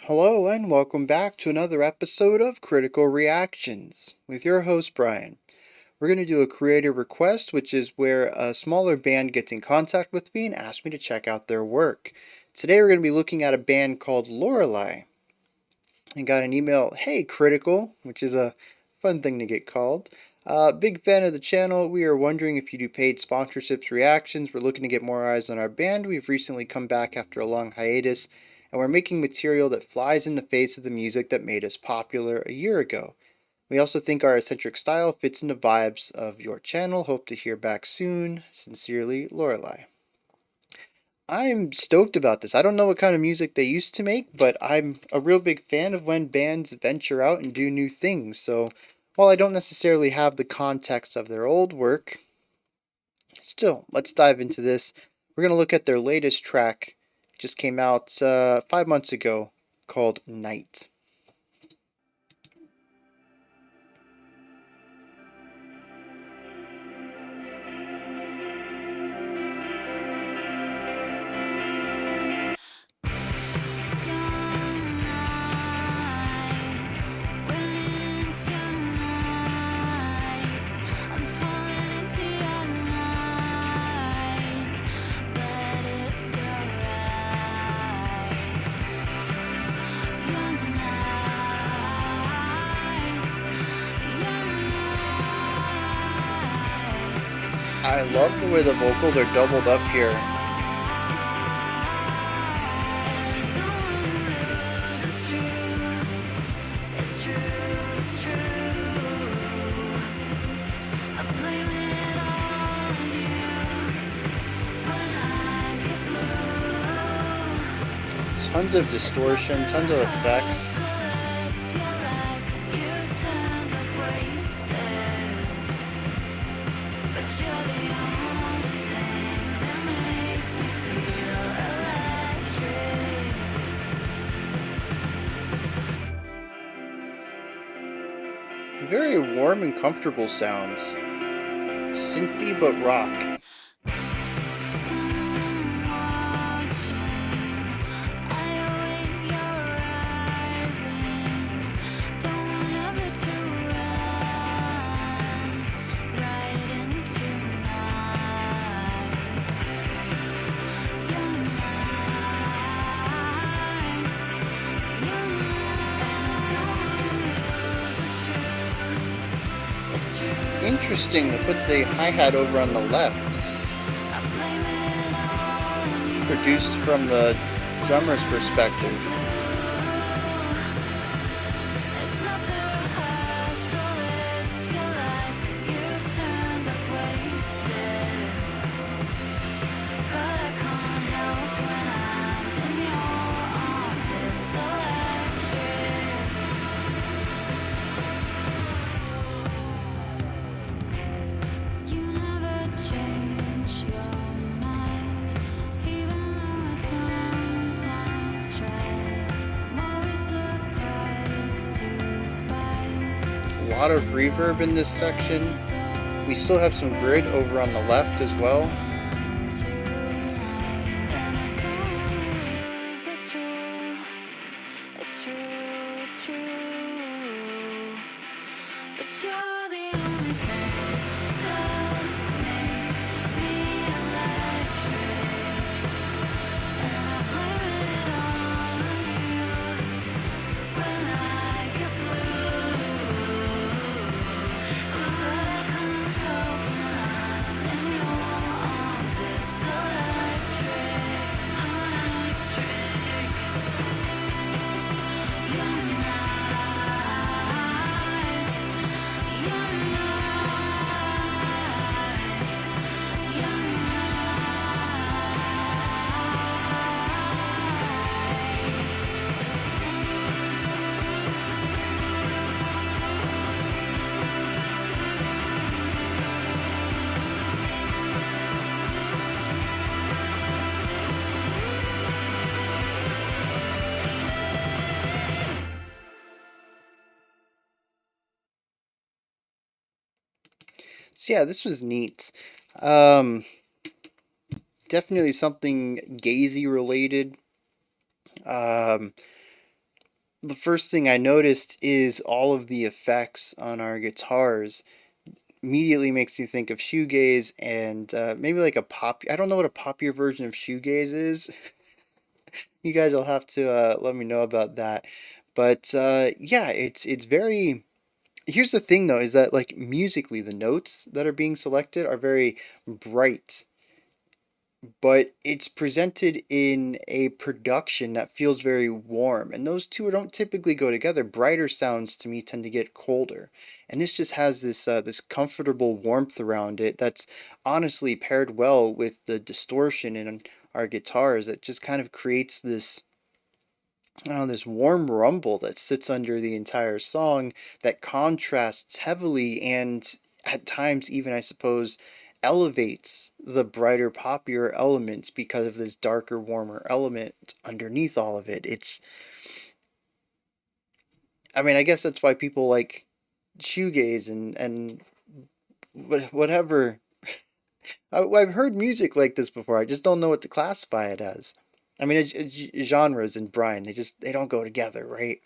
Hello and welcome back to another episode of Critical Reactions with your host Bryan. We're going to do a creator request, which is where a smaller band gets in contact with me and asks me to check out their work. Today we're going to be looking at a band called Lorelei. I got an email, "Hey Critical," which is a fun thing to get called. Big fan of the channel. We are wondering if you do paid sponsorships, reactions. We're looking to get more eyes on our band. We've recently come back after a long hiatus, and we're making material that flies in the face of the music that made us popular a year ago. We also think our eccentric style fits in the vibes of your channel. Hope to hear back soon. Sincerely, Lorelei. I'm stoked about this. I don't know what kind of music they used to make, but I'm a real big fan of when bands venture out and do new things. So, while I don't necessarily have the context of their old work, still, let's dive into this. We're going to look at their latest track. It just came out 5 months ago, called Night. I love the way the vocals are doubled up here. Tons of distortion, tons of effects. Very warm and comfortable sounds. Synthy but rock. Interesting to put the hi-hat over on the left. Produced from the drummer's perspective. A lot of reverb in this section. We still have some grid over on the left as well. So yeah, this was neat. Definitely something gazy related. Um, the first thing I noticed is all of the effects on our guitars immediately makes me think of shoegaze and maybe like a pop. I don't know what a popular version of shoegaze is. You guys will have to let me know about that. But yeah, it's very. Here's the thing though, is that like musically, the notes that are being selected are very bright, but it's presented in a production that feels very warm, and those two don't typically go together. Brighter sounds to me tend to get colder, and this just has this comfortable warmth around it that's honestly paired well with the distortion in our guitars that just kind of creates this, this warm rumble that sits under the entire song that contrasts heavily and at times even, I suppose, elevates the brighter, poppier elements because of this darker, warmer element underneath all of it. I mean, I guess that's why people like shoegaze and whatever. I've heard music like this before. I just don't know what to classify it as. I mean, genres and Bryan, they don't go together, right?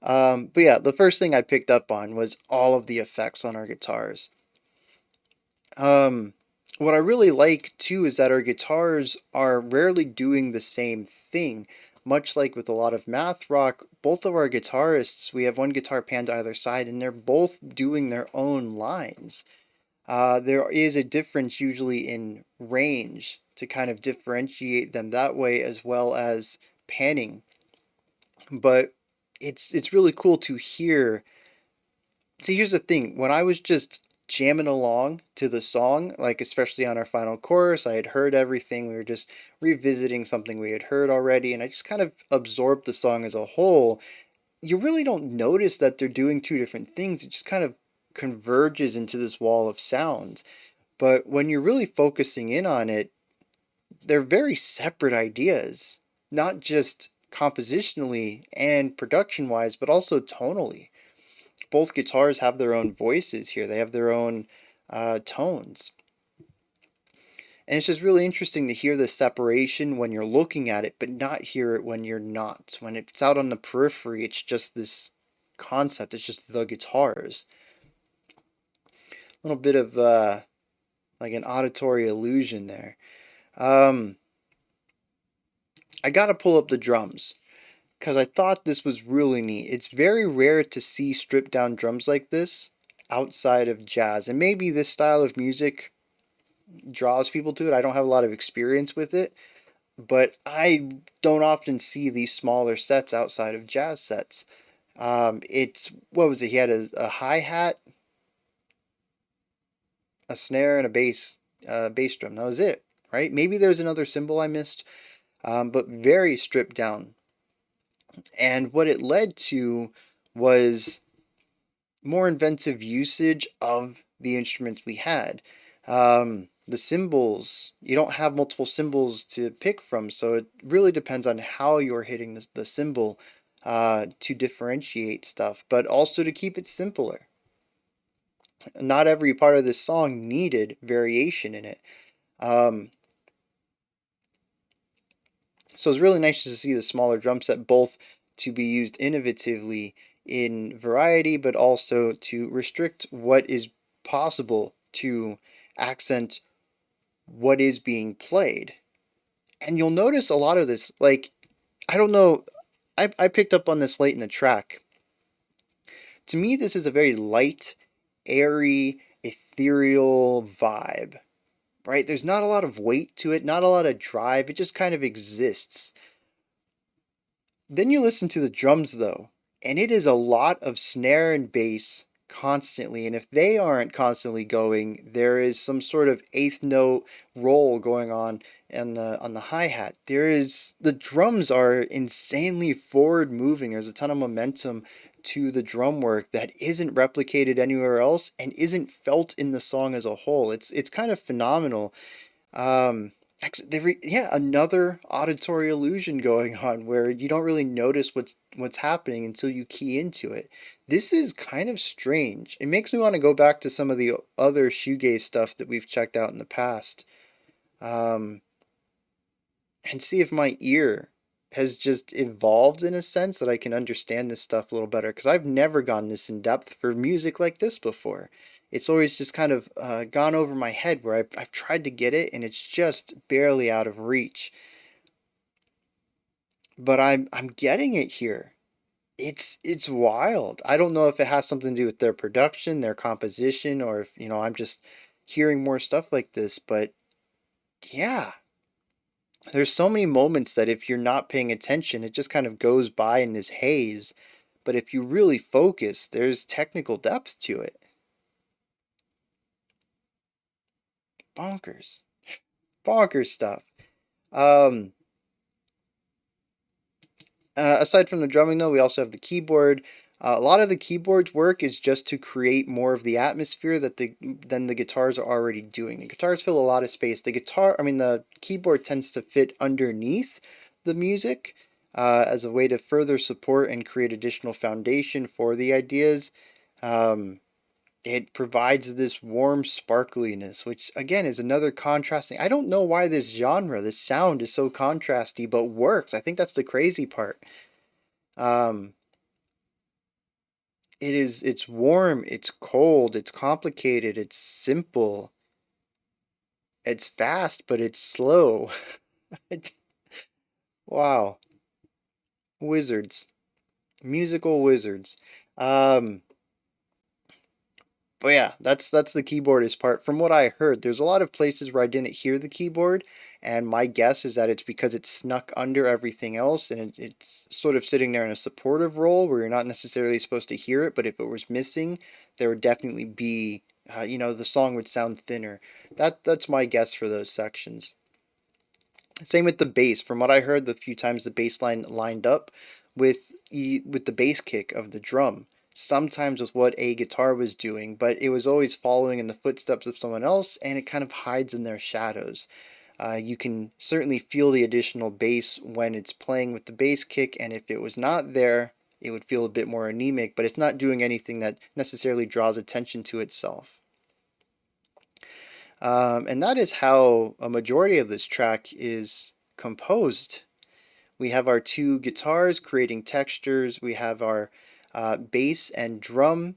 But yeah, the first thing I picked up on was all of the effects on our guitars. Um, what I really like too is that our guitars are rarely doing the same thing. Much like with a lot of math rock, both of our guitarists, we have one guitar pan to either side, and they're both doing their own lines. There is a difference usually in range to kind of differentiate them that way, as well as panning. But it's really cool to hear. See, here's the thing. When I was just jamming along to the song, like especially on our final chorus, I had heard everything. We were just revisiting something we had heard already, and I just kind of absorbed the song as a whole. You really don't notice that they're doing two different things. It just kind of converges into this wall of sound. But when you're really focusing in on it, they're very separate ideas, not just compositionally and production wise, but also tonally. Both guitars have their own voices here. They have their own tones. And it's just really interesting to hear the separation when you're looking at it, but not hear it when you're not. When it's out on the periphery, it's just this concept. It's just the guitars. A little bit of like an auditory illusion there. Um, I gotta pull up the drums because I thought this was really neat. It's very rare to see stripped down drums like this outside of jazz. And maybe this style of music draws people to it. I don't have a lot of experience with it, but I don't often see these smaller sets outside of jazz sets. It's, what was it? He had a hi-hat, a snare, and a bass drum. That was it, right? Maybe there's another cymbal I missed, but very stripped down. And what it led to was more inventive usage of the instruments we had. The cymbals, you don't have multiple cymbals to pick from, so it really depends on how you're hitting the cymbal to differentiate stuff, but also to keep it simpler. Not every part of this song needed variation in it. Um, so it's really nice to see the smaller drum set both to be used innovatively in variety, but also to restrict what is possible to accent what is being played. And you'll notice a lot of this, like, I don't know, I picked up on this late in the track. To me, this is a very light, airy, ethereal vibe, right? There's not a lot of weight to it, not a lot of drive. It just kind of exists. Then you listen to the drums, though, and it is a lot of snare and bass constantly. And if they aren't constantly going, there is some sort of eighth note roll going on the hi-hat. The drums are insanely forward moving. There's a ton of momentum to the drum work that isn't replicated anywhere else and isn't felt in the song as a whole. It's kind of phenomenal. Actually, yeah, another auditory illusion going on where you don't really notice what's happening until you key into it. This is kind of strange. It makes me want to go back to some of the other shoegaze stuff that we've checked out in the past, um, and see if my ear has just evolved in a sense that I can understand this stuff a little better because I've never gone this in depth for music like this before. It's always just kind of gone over my head where I've tried to get it and it's just barely out of reach. But I'm getting it here. It's wild. I don't know if it has something to do with their production, their composition, or if, I'm just hearing more stuff like this, but yeah, there's so many moments that if you're not paying attention, it just kind of goes by in this haze. But if you really focus, there's technical depth to it. Bonkers. Bonkers stuff. Um, Aside from the drumming, though, we also have the keyboard. A lot of the keyboard's work is just to create more of the atmosphere than the guitars are already doing. The guitars fill a lot of space. The keyboard tends to fit underneath the music as a way to further support and create additional foundation for the ideas. Um, it provides this warm sparkliness, which again is another contrasting. I don't know why this sound is so contrasty, but works. I think that's the crazy part. Um, it's warm, it's cold, it's complicated, it's simple, it's fast, but it's slow. Wow, wizards, musical wizards. Um, But yeah, that's the keyboardist part. From what I heard, there's a lot of places where I didn't hear the keyboard, and my guess is that it's because it's snuck under everything else, and it's sort of sitting there in a supportive role where you're not necessarily supposed to hear it. But if it was missing, there would definitely be, the song would sound thinner. That's my guess for those sections. Same with the bass. From what I heard, the few times the bass line lined up with the bass kick of the drum, sometimes with what a guitar was doing, but it was always following in the footsteps of someone else, and it kind of hides in their shadows. You can certainly feel the additional bass when it's playing with the bass kick, and if it was not there, it would feel a bit more anemic, but it's not doing anything that necessarily draws attention to itself. And that is how a majority of this track is composed. We have our two guitars creating textures. We have our bass and drum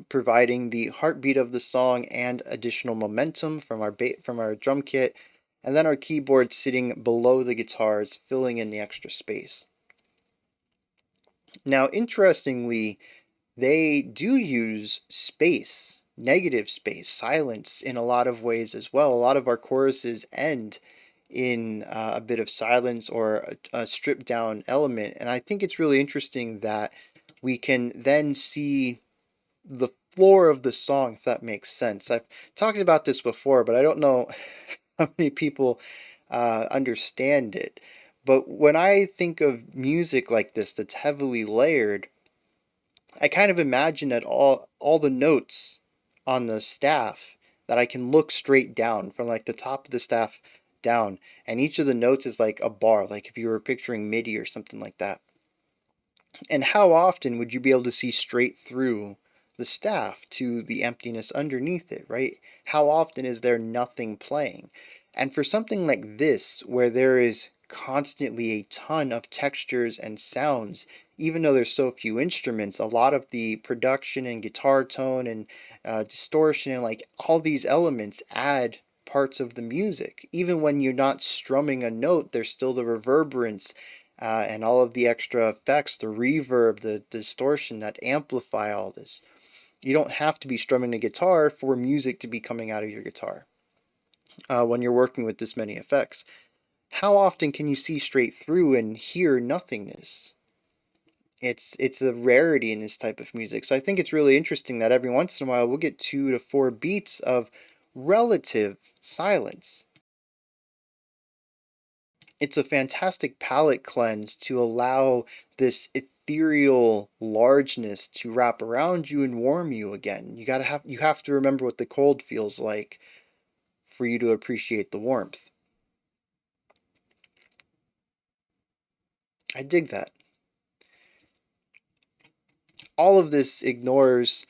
providing the heartbeat of the song and additional momentum from our drum kit, and then our keyboard sitting below the guitars, filling in the extra space. Now, interestingly, they do use space, negative space, silence in a lot of ways as well. A lot of our choruses end in a bit of silence or a stripped down element. And I think it's really interesting that we can then see the floor of the song, if that makes sense. I've talked about this before, but I don't know how many people understand it. But when I think of music like this that's heavily layered, I kind of imagine that all the notes on the staff that I can look straight down from like the top of the staff down, and each of the notes is like a bar, like if you were picturing MIDI or something like that. And how often would you be able to see straight through the staff to the emptiness underneath it, right? How often is there nothing playing? And for something like this, where there is constantly a ton of textures and sounds, even though there's so few instruments, a lot of the production and guitar tone and distortion and like all these elements add parts of the music. Even when you're not strumming a note, there's still the reverberance and all of the extra effects, the reverb, the distortion that amplify all this. You don't have to be strumming a guitar for music to be coming out of your guitar when you're working with this many effects. How often can you see straight through and hear nothingness? It's a rarity in this type of music. So I think it's really interesting that every once in a while we'll get 2 to 4 beats of relative silence. It's a fantastic palate cleanse to allow this ethereal largeness to wrap around you and warm you again. You have to remember what the cold feels like for you to appreciate the warmth. I dig that. All of this ignores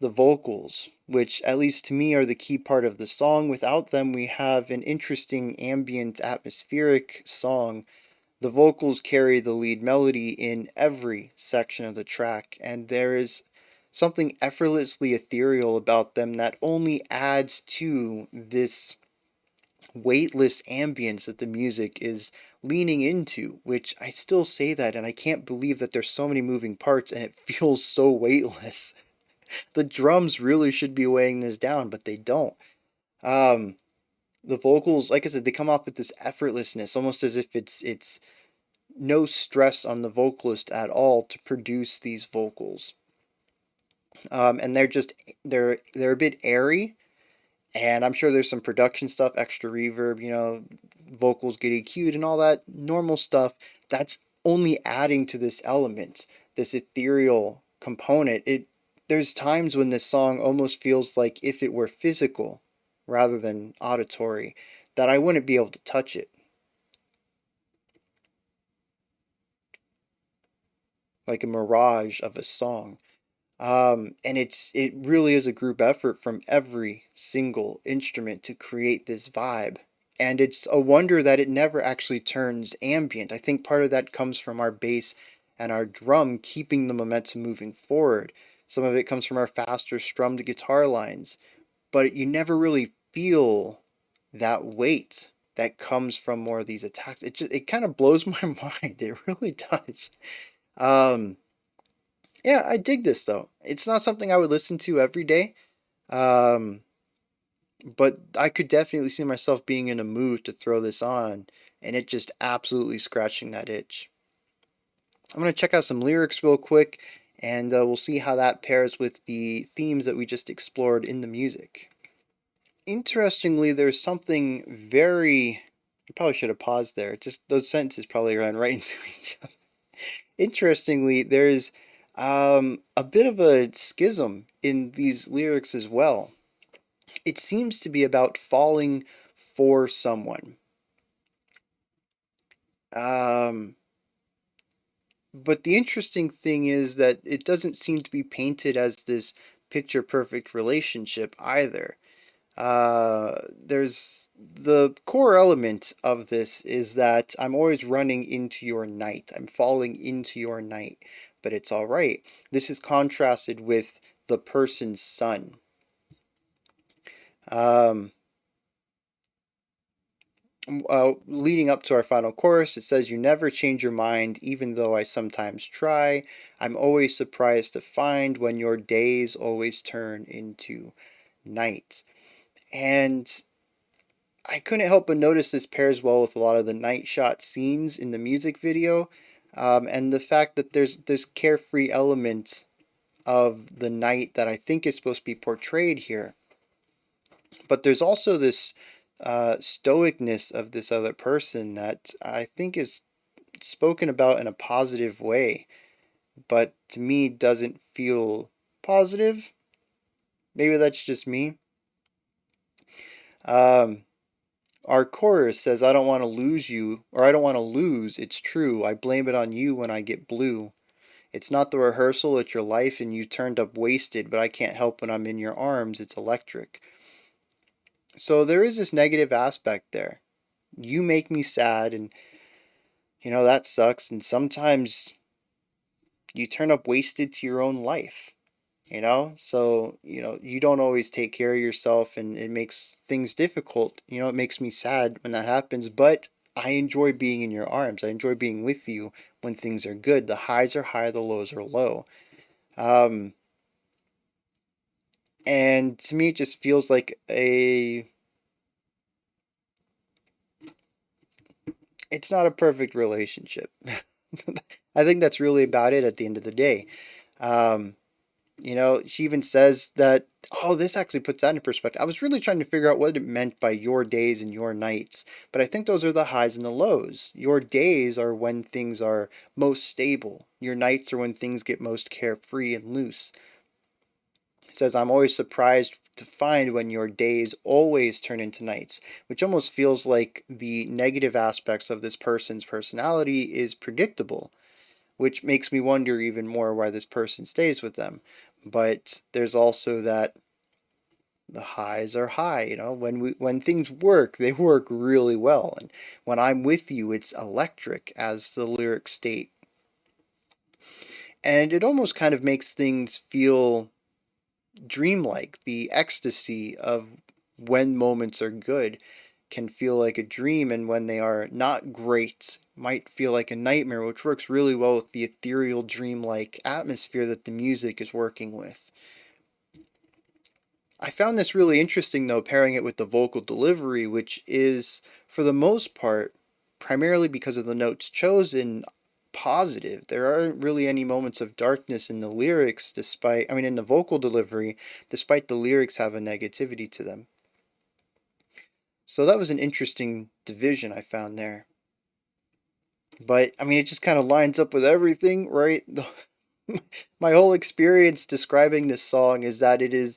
the vocals, which at least to me are the key part of the song. Without them, we have an interesting ambient atmospheric song The vocals carry the lead melody in every section of the track, and there is something effortlessly ethereal about them that only adds to this weightless ambience that the music is leaning into, which I still say that, and I can't believe that there's so many moving parts and it feels so weightless. The drums really should be weighing this down, but they don't. Um, the vocals, like I said, they come off with this effortlessness, almost as if it's no stress on the vocalist at all to produce these vocals. And they're a bit airy, and I'm sure there's some production stuff, extra reverb, vocals get EQ'd and all that normal stuff. That's only adding to this element, this ethereal component. There's times when this song almost feels like if it were physical rather than auditory, that I wouldn't be able to touch it. Like a mirage of a song. And it really is a group effort from every single instrument to create this vibe. And it's a wonder that it never actually turns ambient. I think part of that comes from our bass and our drum keeping the momentum moving forward. Some of it comes from our faster strummed guitar lines, but you never really feel that weight that comes from more of these attacks. It kind of blows my mind. It really does. Um, yeah, I dig this though. It's not something I would listen to every day, um, but I could definitely see myself being in a mood to throw this on and it just absolutely scratching that itch. I'm going to check out some lyrics real quick and we'll see how that pairs with the themes that we just explored in the music. Interestingly, there's something very. I probably should have paused there. Just those sentences probably ran right into each other. Interestingly, there's a bit of a schism in these lyrics as well. It seems to be about falling for someone. Um, but the interesting thing is that it doesn't seem to be painted as this picture perfect relationship either. There's the core element of this is that I'm always running into your night. I'm falling into your night, but it's all right. This is contrasted with the person's sun. Um, Leading up to our final chorus, it says, "You never change your mind, even though I sometimes try. I'm always surprised to find when your days always turn into nights." And I couldn't help but notice this pairs well with a lot of the night shot scenes in the music video, and the fact that there's this carefree element of the night that I think is supposed to be portrayed here. But there's also this stoicness of this other person that I think is spoken about in a positive way, but to me doesn't feel positive. Maybe that's just me. Um, Our chorus says, "I don't want to lose you, or I don't want to lose. It's true. I blame it on you when I get blue. It's not the rehearsal, it's your life, and you turned up wasted, but I can't help when I'm in your arms. It's electric." So there is this negative aspect there. You make me sad, and that sucks. And sometimes you turn up wasted to your own life. So you don't always take care of yourself, and it makes things difficult. It makes me sad when that happens, but I enjoy being in your arms. I enjoy being with you when things are good. The highs are high, the lows are low. um and to me it just feels like a it's not a perfect relationship. I think that's really about it at the end of the day. um she even says that, oh, this actually puts that in perspective. I was really trying to figure out what it meant by your days and your nights, but I think those are the highs and the lows. Your days are when things are most stable, your nights are when things get most carefree and loose. It says, "I'm always surprised to find when your days always turn into nights," which almost feels like the negative aspects of this person's personality is predictable, which makes me wonder even more why this person stays with them. But there's also that The highs are high, you know, when things work, they work really well. And when I'm with you, it's electric, as the lyrics state. And it almost kind of makes things feel dreamlike. The ecstasy of when moments are good can feel like a dream, and when they are not great, might feel like a nightmare, which works really well with the ethereal, dreamlike atmosphere that the music is working with. I found this really interesting, though, pairing it with the vocal delivery, which is, for the most part, primarily because of the notes chosen, positive. There aren't really any moments of darkness in the lyrics, in the vocal delivery, despite the lyrics have a negativity to them. So that was an interesting division I found there. But, it just kind of lines up with everything, right? My whole experience describing this song is that it is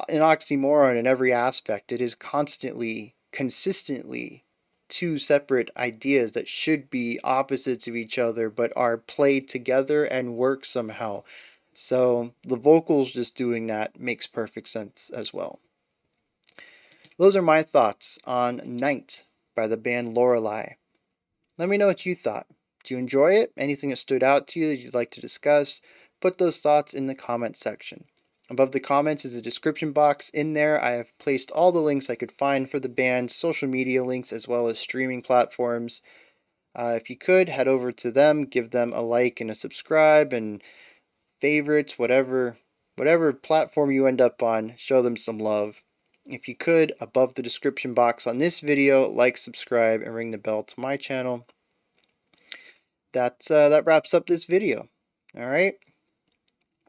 an oxymoron in every aspect. It is constantly, consistently two separate ideas that should be opposites of each other but are played together and work somehow. So the vocals just doing that makes perfect sense as well. Those are my thoughts on Night by the band Lorelei. Let me know what you thought. Do you enjoy it? Anything that stood out to you that you'd like to discuss? Put those thoughts in the comment section. Above the comments is a description box. In there, I have placed all the links I could find for the band's social media links as well as streaming platforms. If you could, head over to them, give them a like and a subscribe and favorites, whatever platform you end up on, show them some love. If you could, above the description box on this video, like, subscribe, and ring the bell to my channel. That wraps up this video. All right.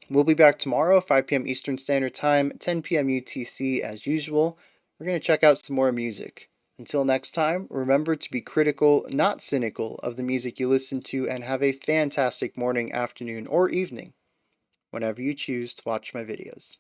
We'll be back tomorrow, 5 p.m. Eastern Standard Time, 10 p.m. UTC as usual. We're going to check out some more music. Until next time, remember to be critical, not cynical, of the music you listen to, and have a fantastic morning, afternoon, or evening whenever you choose to watch my videos.